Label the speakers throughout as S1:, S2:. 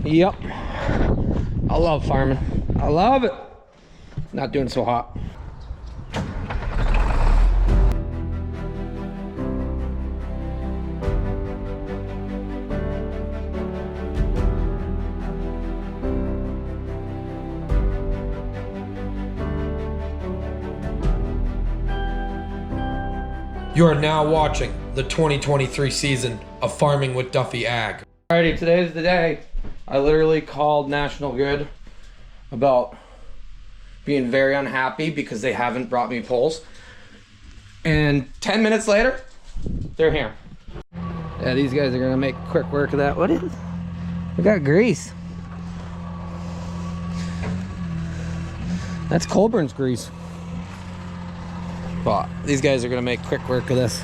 S1: Yep. I love farming. I love it. Not doing so hot.
S2: You are now watching the 2023 season of Farming with Duffy Ag.
S1: Alrighty, today's the day. I literally called National Grid about being very unhappy because they haven't brought me poles. And 10 minutes later, they're here. Yeah, these guys are gonna make quick work of that. What is it? We got grease. That's Colburn's grease. But these guys are gonna make quick work of this.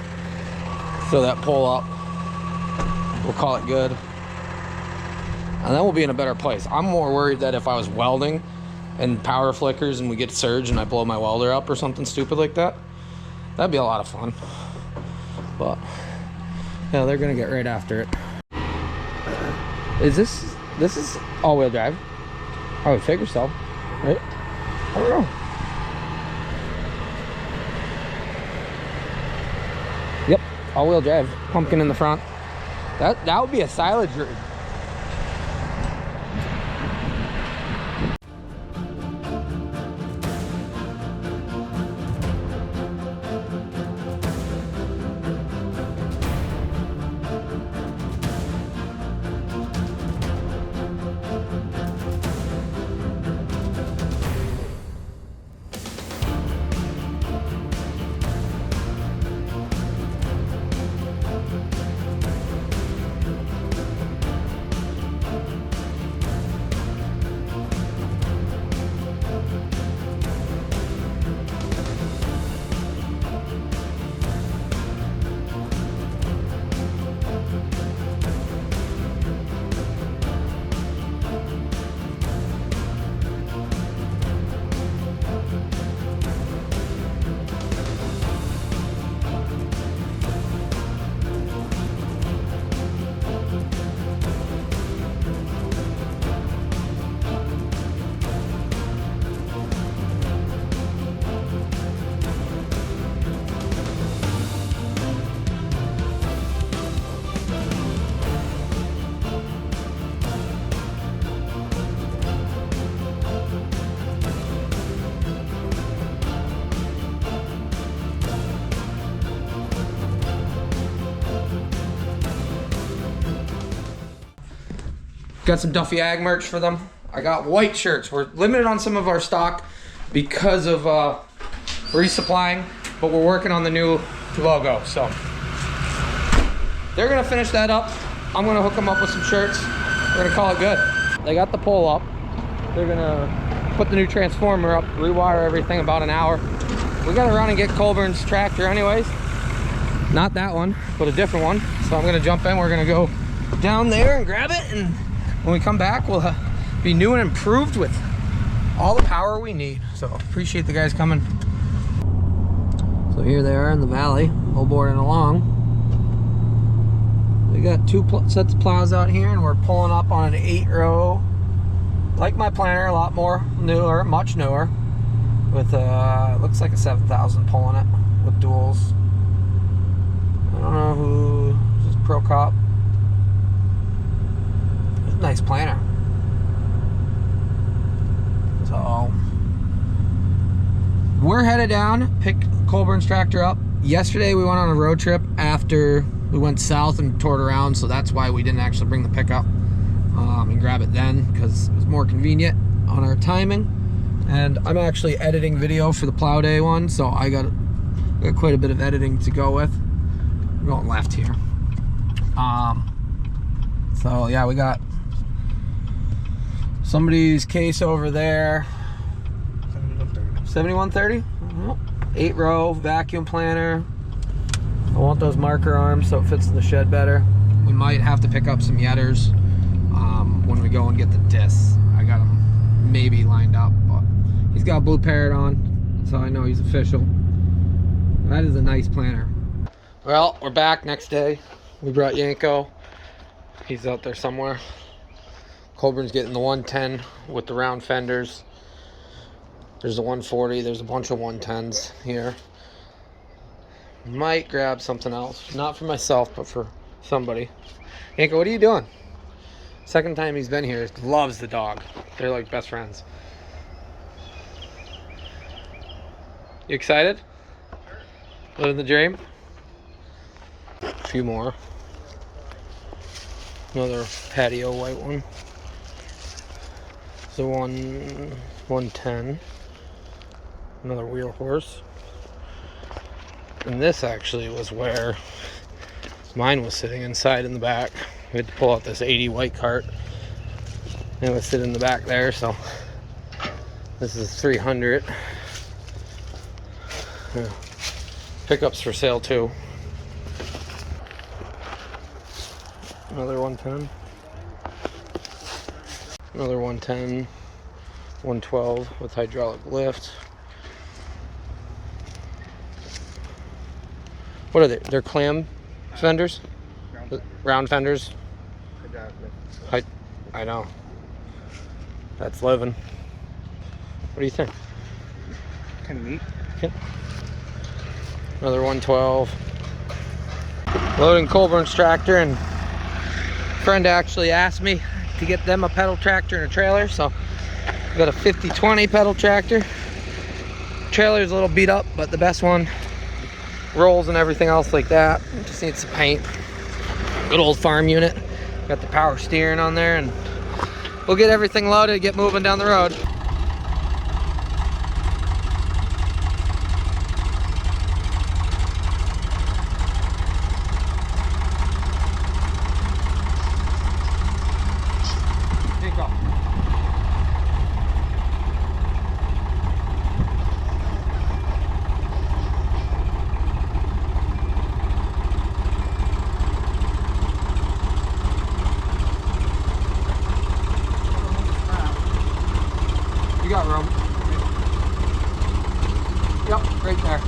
S1: Throw that pole up. We'll call it good. And then we'll be in a better place. I'm more worried that if I was welding and power flickers and we get surge and I blow my welder up or something stupid like that, that'd be a lot of fun. But yeah, they're gonna get right after it. Is this is all-wheel drive? I would figure so, right? I don't know. Yep, all-wheel drive. Pumpkin in the front. That would be a silage rig. Got some Duffy Ag merch for them. I got white shirts. We're limited on some of our stock because of resupplying, but we're working on the new logo. So they're gonna finish that up. I'm gonna hook them up with some shirts. We're gonna call it good. They got the pole up. They're gonna put the new transformer up, rewire everything about an hour. We gotta run and get Colburn's tractor anyways. Not that one, but a different one. So I'm gonna jump in. We're gonna go down there and grab it, and when we come back, we'll be new and improved with all the power we need. So appreciate the guys coming. So here they are in the valley, boarding along. We got two sets of plows out here, and we're pulling up on an 8-row, like my planter, a lot more newer, much newer, with looks like a 7,000 pulling it with duals. I don't know who, this is Pro Cop. Nice planter. So we're headed down, pick Colburn's tractor up. Yesterday we went on a road trip after we went south and toured around, so that's why we didn't actually bring the pickup and grab it then, because it was more convenient on our timing. And I'm actually editing video for the plow day one, so I got quite a bit of editing to go with. We're going left here. So yeah, we got somebody's case over there. 7130. 8-row vacuum planter. I want those marker arms so it fits in the shed better. We might have to pick up some yetters when we go and get the discs. I got them maybe lined up, but he's got a blue parrot on, so I know he's official. That is a nice planter. Well, we're back next day. We brought Yanko. He's out there somewhere. Colburn's getting the 110 with the round fenders. There's a 140. There's a bunch of 110s here. Might grab something else. Not for myself, but for somebody. Yanko, what are you doing? Second time he's been here. Loves the dog. They're like best friends. You excited? Living the dream? A few more. Another patio white one. So 110. Another wheel horse. And this actually was where mine was sitting inside in the back. We had to pull out this 80 white cart. And it was sitting in the back there, so this is 300. Yeah. Pickups for sale too. Another 110. Another 110. 112 with hydraulic lift. What are they? They're clam fenders? Round fenders? I know. That's living. What do you think?
S3: Kind of neat.
S1: Okay. Another 112. Loading Colburn's tractor, and a friend actually asked me to get them a pedal tractor and a trailer, so I got a 50/20 pedal tractor. Trailer's a little beat up, but the best one. Rolls and everything else like that. Just needs some paint. Good old farm unit. Got the power steering on there, and we'll get everything loaded, get moving down the road. Here you go. You got room. Yep, right there.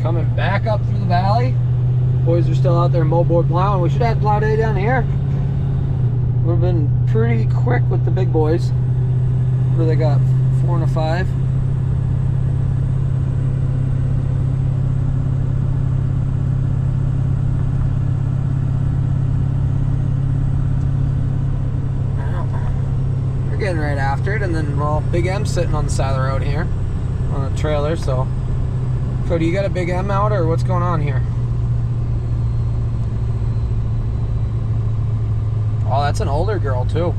S1: Coming back up through the valley. Boys are still out there moldboard plowing. We should have had plow day down here. We've been pretty quick with the big boys. What do they got? 4 and a 5. We're getting right after it, and then, well, Big M's sitting on the side of the road here on a trailer. So Cody, you got a Big M out, or what's going on here? Oh, that's an older girl too.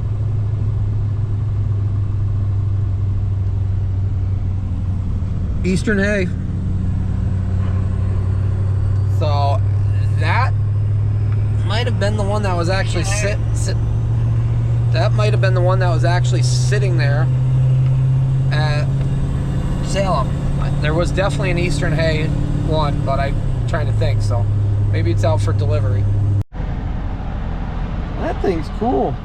S1: Eastern hay. So that might have been the one that was actually that might have been the one that was actually sitting there at Salem. There was definitely an Eastern hay one, but I'm trying to think, so maybe it's out for delivery. That thing's cool.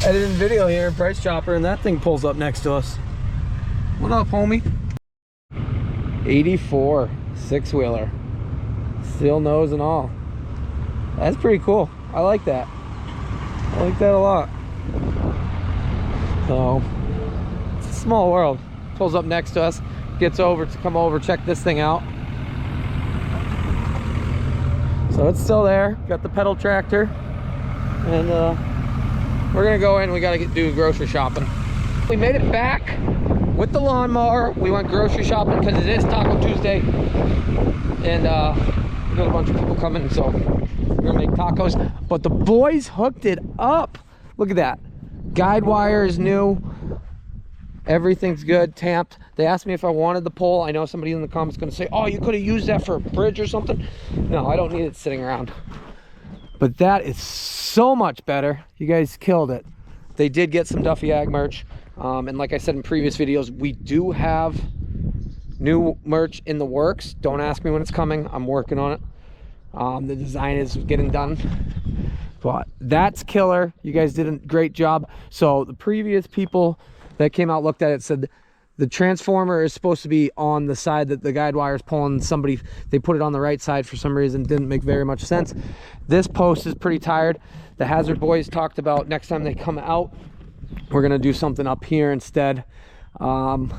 S1: Editing video here, Price Chopper, and that thing pulls up next to us. What up, homie? 84 6-wheeler, steel nose and all. That's pretty cool. I like that. I like that a lot. So it's a small world. Pulls up next to us, gets over to come over, check this thing out. So it's still there. Got the pedal tractor, and we're gonna go in. We gotta do grocery shopping. We made it back with the lawnmower. We went grocery shopping because it is Taco Tuesday, and we got a bunch of people coming, so we're gonna make tacos. But the boys hooked it up. Look at that. Guide wire is new. Everything's good, tamped. They asked me if I wanted the pole. I know somebody in the comments is gonna say, oh, you could have used that for a bridge or something. No, I don't need it sitting around. But that is so much better. You guys killed it. They did get some Duffy Ag merch. And like I said in previous videos, we do have new merch in the works. Don't ask me when it's coming. I'm working on it. The design is getting done. But that's killer. You guys did a great job. So the previous people that came out looked at it said the transformer is supposed to be on the side that the guide wire is pulling. Somebody, they put it on the right side for some reason. Didn't make very much sense. This post is pretty tired. The Hazard boys talked about next time they come out, we're gonna do something up here instead. And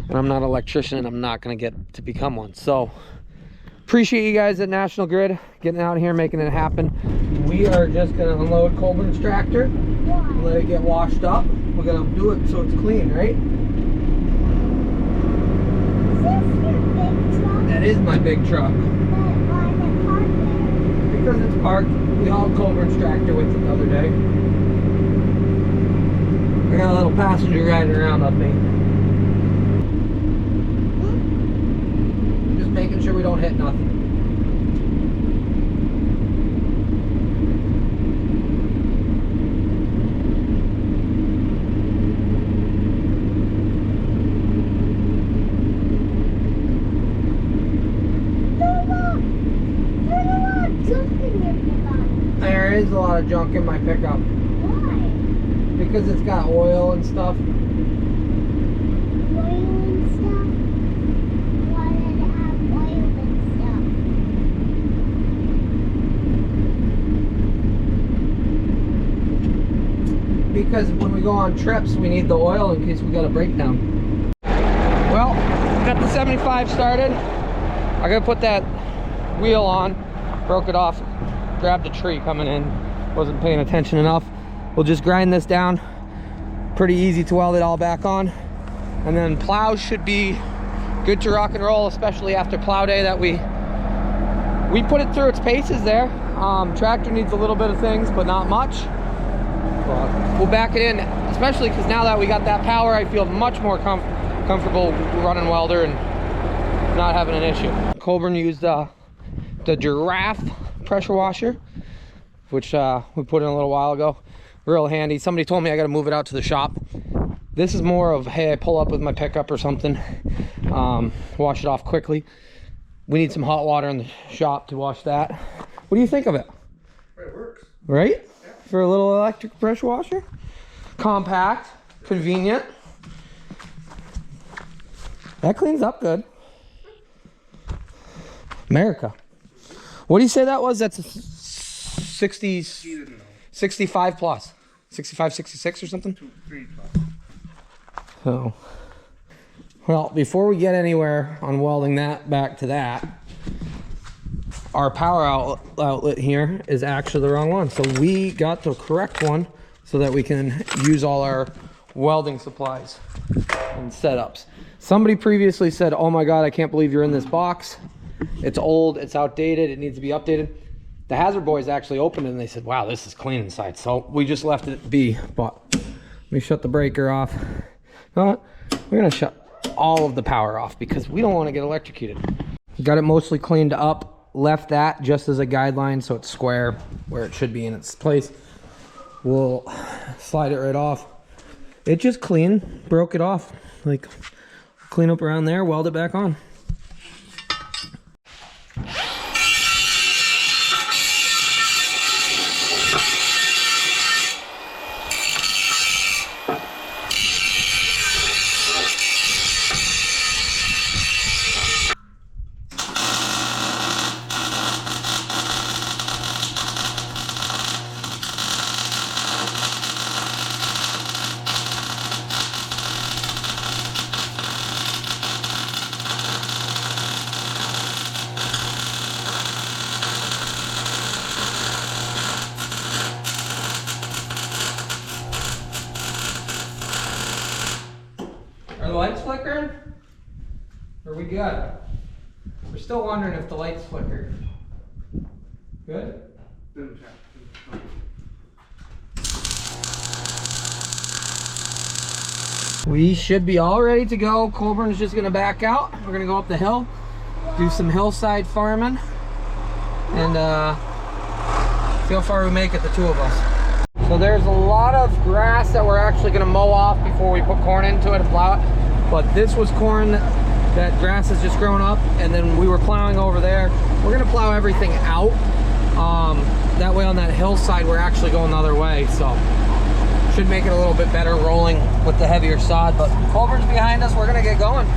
S1: I'm not an electrician and I'm not gonna get to become one. So appreciate you guys at National Grid getting out here, making it happen. We are just gonna unload Colburn's tractor, let it get washed up. We're gonna do it so it's clean, right? That is my big truck. Because it's parked. We hauled Colburn's tractor with it the other day. I got a little passenger riding around with me. Just making sure we don't hit nothing. There is a lot of junk in my pickup.
S4: Why?
S1: Because it's got oil and stuff.
S4: Oil and stuff? Why did it have oil and stuff?
S1: Because when we go on trips, we need the oil in case we got a breakdown. Well, got the 75 started. I gotta put that wheel on. Broke it off. Grabbed a tree coming in. Wasn't paying attention enough. We'll just grind this down. Pretty easy to weld it all back on. And then plows should be good to rock and roll, especially after plow day that we put it through its paces there. Tractor needs a little bit of things, but not much. But we'll back it in, especially because now that we got that power, I feel much more comfortable running welder and not having an issue. Colburn used the Giraffe pressure washer, which we put in a little while ago. Real handy. Somebody told me I got to move it out to the shop. This is more of, hey, I pull up with my pickup or something, wash it off quickly. We need some hot water in the shop to wash that. What do you think of it?
S3: It works.
S1: Right? Yeah. For a little electric pressure washer. Compact, convenient. That cleans up good. America. What do you say that was? That's a 60, 65 plus. 65, 66 or something?
S3: 2, 3 plus.
S1: So, well, before we get anywhere on welding that back to that, our power outlet here is actually the wrong one. So we got the correct one so that we can use all our welding supplies and setups. Somebody previously said, oh my God, I can't believe you're in this box. It's old, it's outdated, it needs to be updated. The Hazard boys actually opened it and they said, wow, this is clean inside. So we just left it be, but let me shut the breaker off. You know what? We're gonna shut all of the power off because we don't want to get electrocuted. Got it mostly cleaned up, left that just as a guideline so it's square where it should be in its place. We'll slide it right off. It just clean, broke it off. Like, clean up around there, weld it back on. Are the lights flickering? Are we good? We're still wondering if the lights flickered. Good? We should be all ready to go. Colburn's just gonna back out. We're gonna go up the hill, do some hillside farming, and see how far we make it, the two of us. So there's a lot of grass that we're actually gonna mow off before we put corn into it and plow it. But this was corn that grass has just grown up, and then we were plowing over there. We're gonna plow everything out. That way on that hillside, we're actually going the other way, so should make it a little bit better rolling with the heavier sod. But culvert's behind us, we're gonna get going.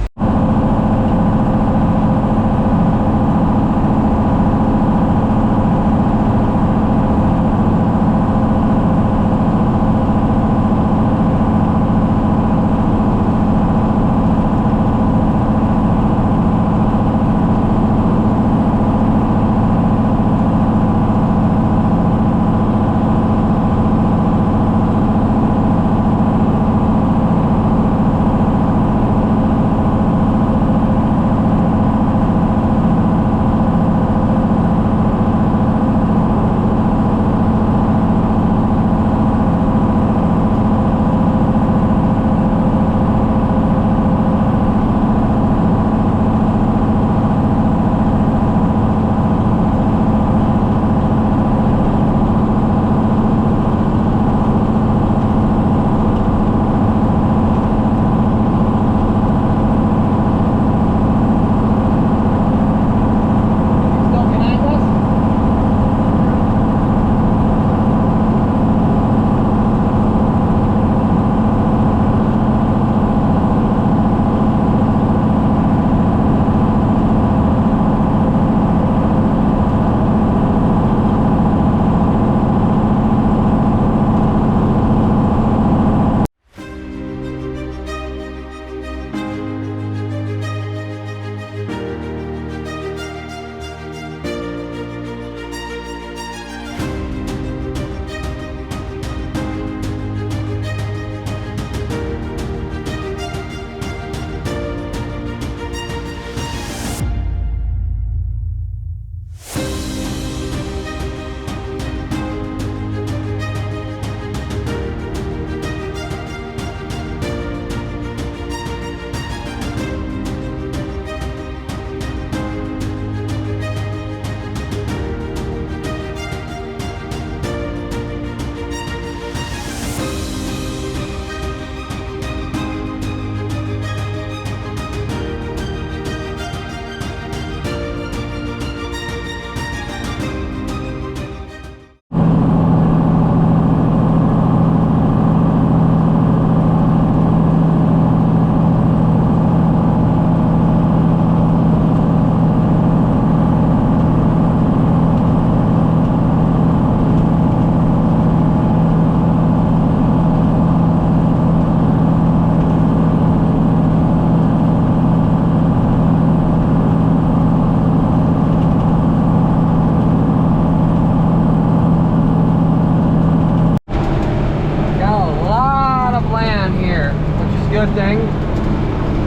S1: Good thing.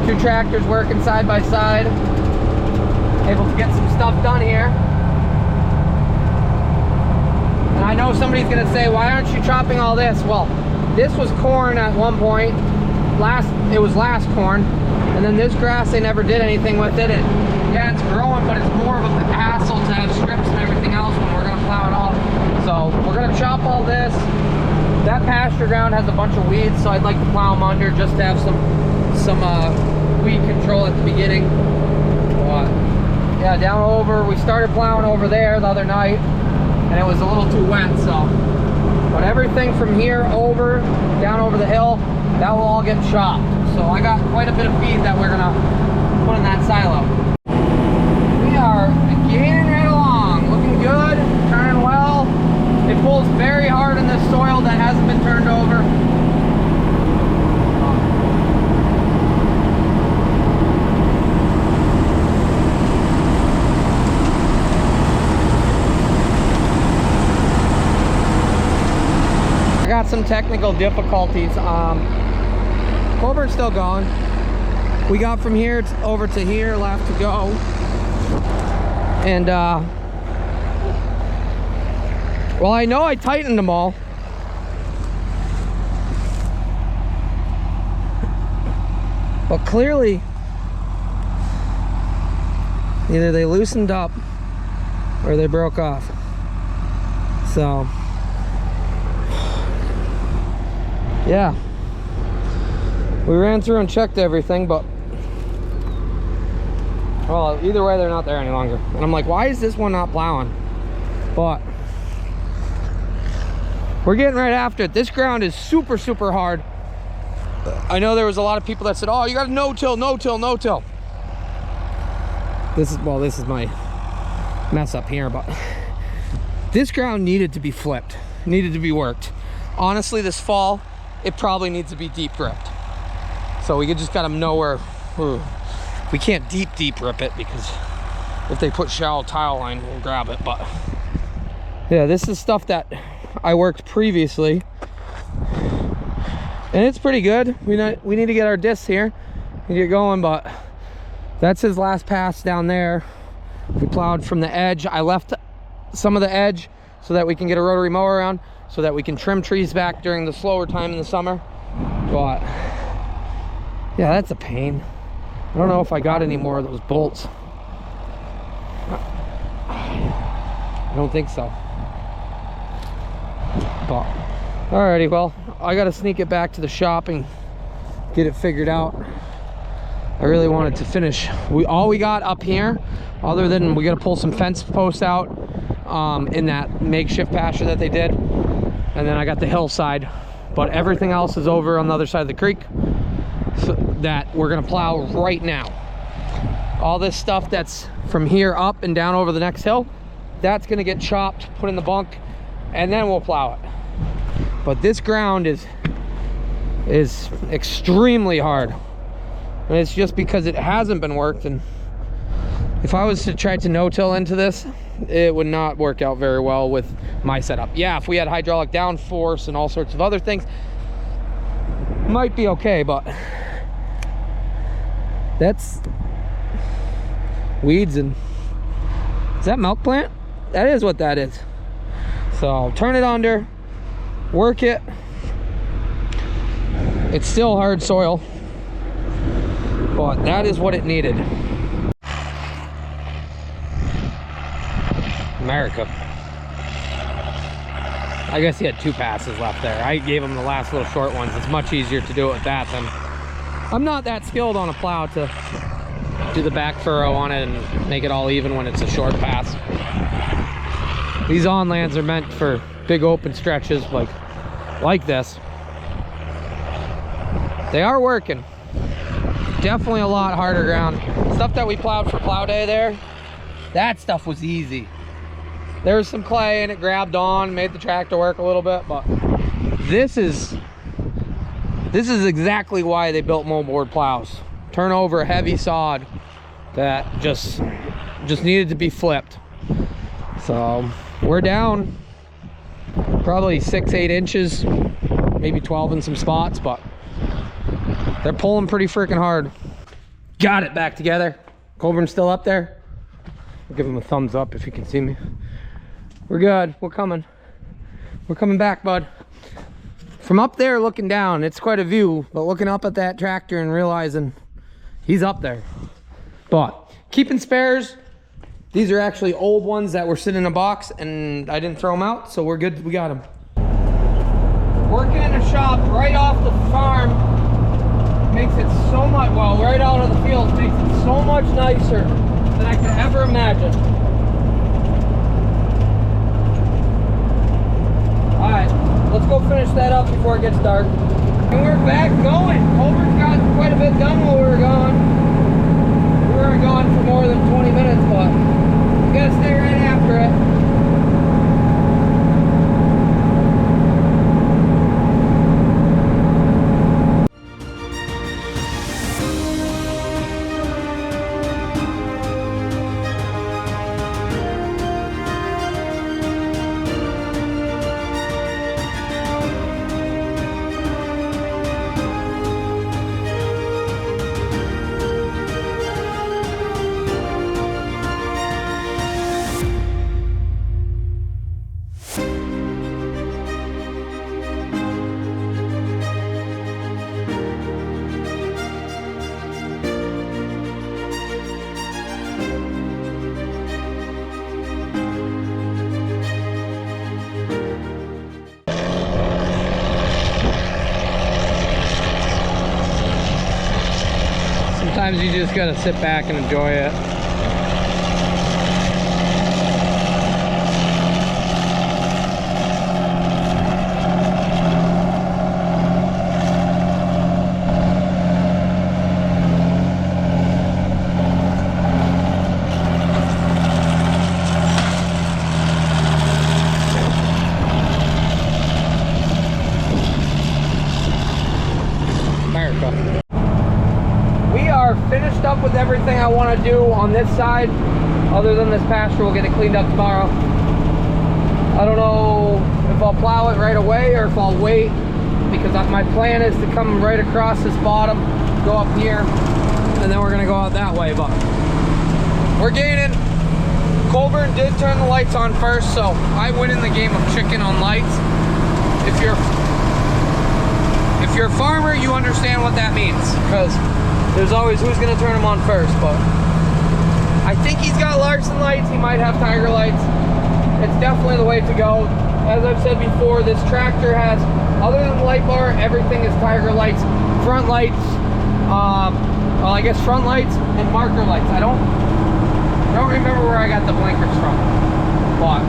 S1: Two tractors working side by side. Able to get some stuff done here. And I know somebody's gonna say, why aren't you chopping all this? Well, this was corn at one point. It was last corn. And then this grass, they never did anything with it. Yeah, it's growing, but it's more of a hassle to have strips and everything else when we're gonna plow it off. So we're gonna chop all this. That pasture ground has a bunch of weeds, so I'd like to plow them under just to have some weed control at the beginning. But yeah, down over, we started plowing over there the other night, and it was a little too wet, so. But everything from here over, down over the hill, that will all get chopped. So I got quite a bit of feed that we're gonna put in that silo. We are gaining right along, looking good, turning well. It pulls very hard in this soil that hasn't been turned over. I got some technical difficulties. Culvert's still going. We got from here over to here, left to go. And well, I know I tightened them all. But clearly, either they loosened up or they broke off. So, yeah. We ran through and checked everything, but, well, either way, they're not there any longer. And I'm like, why is this one not plowing? But we're getting right after it. This ground is super, super hard. I know there was a lot of people that said, oh, you got no-till, no-till, no-till. This is my mess up here, but this ground needed to be flipped, needed to be worked. Honestly, this fall, it probably needs to be deep ripped. So we just gotta know where, we can't deep rip it, because if they put shallow tile line, we'll grab it. But yeah, this is stuff that I worked previously, and it's pretty good. We need to get our discs here and get going, but that's his last pass down there. We plowed from the edge. I left some of the edge so that we can get a rotary mower around, so that we can trim trees back during the slower time in the summer. But yeah, that's a pain. I don't know if I got any more of those bolts. I don't think so. But alrighty, well, I gotta sneak it back to the shop and get it figured out. I really wanted to finish all we got up here, other than we gotta pull some fence posts out in that makeshift pasture that they did, and then I got the hillside, but everything else is over on the other side of the creek, so that we're gonna plow right now. All this stuff that's from here up and down over the next hill, that's gonna get chopped, put in the bunk, and then we'll plow it. But this ground is extremely hard, and it's just because it hasn't been worked. And if I was to try to no-till into this, it would not work out very well with my setup. Yeah, if we had hydraulic downforce and all sorts of other things, might be okay, but that's weeds. And is that milk plant? That is what that is. So turn it under, work it. It's still hard soil, but that is what it needed. America. I guess he had 2 passes left there. I gave him the last little short ones. It's much easier to do it with that than... I'm not that skilled on a plow to do the back furrow on it and make it all even when it's a short pass. These on-lands are meant for big open stretches like this. They are working. Definitely a lot harder ground. Stuff that we plowed for plow day there, that stuff was easy. There was some clay and it grabbed on, made the tractor work a little bit, but this is exactly why they built moldboard plows. Turn over a heavy sod that just needed to be flipped. So we're down probably 6-8 inches, maybe 12 in some spots, but they're pulling pretty freaking hard. Got it back together. Colburn's still up there. I'll give him a thumbs up if you can see me. We're good. We're coming. We're coming back, bud. From up there looking down, it's quite a view, but looking up at that tractor and realizing he's up there. But keeping spares. These are actually old ones that were sitting in a box and I didn't throw them out, so we're good. We got them. Working in a shop right off the farm makes it so much, well, right out of the field makes it so much nicer than I could ever imagine. All right, let's go finish that up before it gets dark. And we're back going. Colburn's got quite a bit done while we were gone. We weren't gone for more than 20 minutes, but we gotta stay right after it. Sometimes you just gotta sit back and enjoy it. everything I want to do on this side. Other than this pasture, we'll get it cleaned up tomorrow. I don't know if I'll plow it right away or if I'll wait, because my plan is to come right across this bottom, go up here, and then we're gonna go out that way. But we're gaining. Colburn did turn the lights on first, so I win in the game of chicken on lights. If you're a farmer, you understand what that means, because there's always who's gonna turn them on first. But I think he's got Larson lights, he might have Tiger lights. It's definitely the way to go. As I've said before, this tractor has, other than the light bar, everything is Tiger lights, front lights, well, I guess front lights and marker lights. I don't remember where I got the blinkers from, but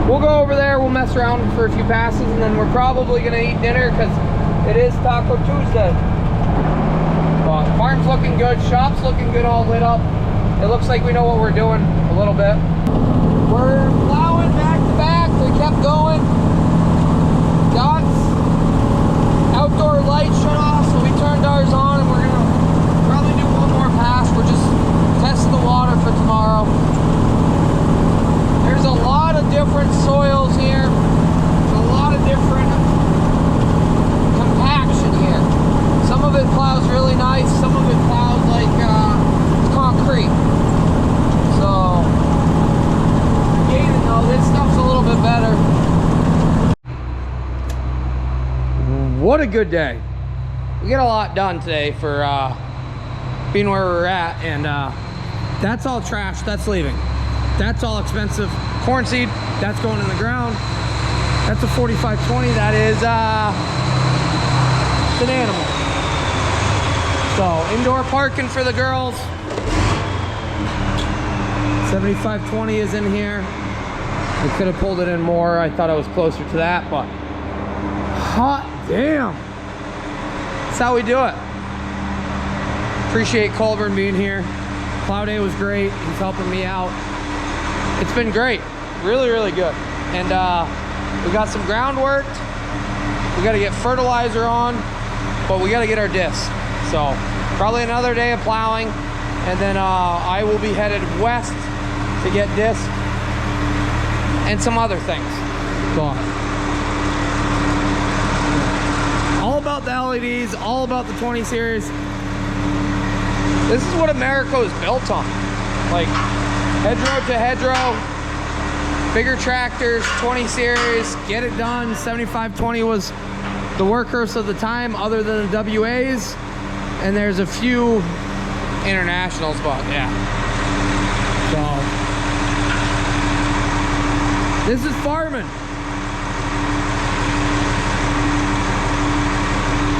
S1: we'll go over there, we'll mess around for a few passes, and then we're probably gonna eat dinner because it is Taco Tuesday. But farm's looking good, shop's looking good, all lit up. It looks like we know what we're doing a little bit. We're plowing back to back, we kept going. Got outdoor lights shut off, so we turned ours on, and we're gonna probably do one more pass. We're just testing the water for tomorrow. There's a lot of different soils here. There's a lot of different compaction here. Some of it plows really nice, some of it plows like concrete. So, again, though, this stuff's a little bit better. What a good day. We get a lot done today for being where we're at, and that's all trash, that's leaving. That's all expensive. Corn seed, that's going in the ground. That's a 4520, that is it's an animal. So indoor parking for the girls. 7520 is in here. I could have pulled it in more. I thought I was closer to that, but hot damn. That's how we do it. Appreciate Colburn being here. Plow day was great. He's helping me out. It's been great. Really, really good. And we got some ground worked. We got to get fertilizer on, but we got to get our disc. So probably another day of plowing, and then I will be headed west to get disc and some other things. So, all about the LEDs, all about the 20 series. This is what America is built on. Like hedgerow to hedgerow, bigger tractors, 20 series, get it done. 7520 was the workhorse of the time, other than the WAs. And there's a few internationals, but yeah. So, this is farming.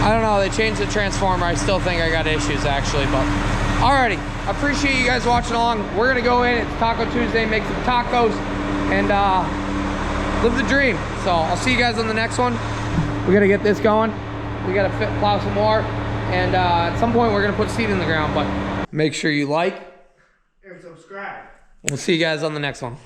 S1: I don't know, they changed the transformer. I still think I got issues actually, but alrighty. I appreciate you guys watching along. We're gonna go in, it's Taco Tuesday, make some tacos, and live the dream. So I'll see you guys on the next one. We gotta get this going. We gotta plow some more, and at some point we're gonna put seed in the ground, but make sure you like
S3: And subscribe.
S1: We'll see you guys on the next one.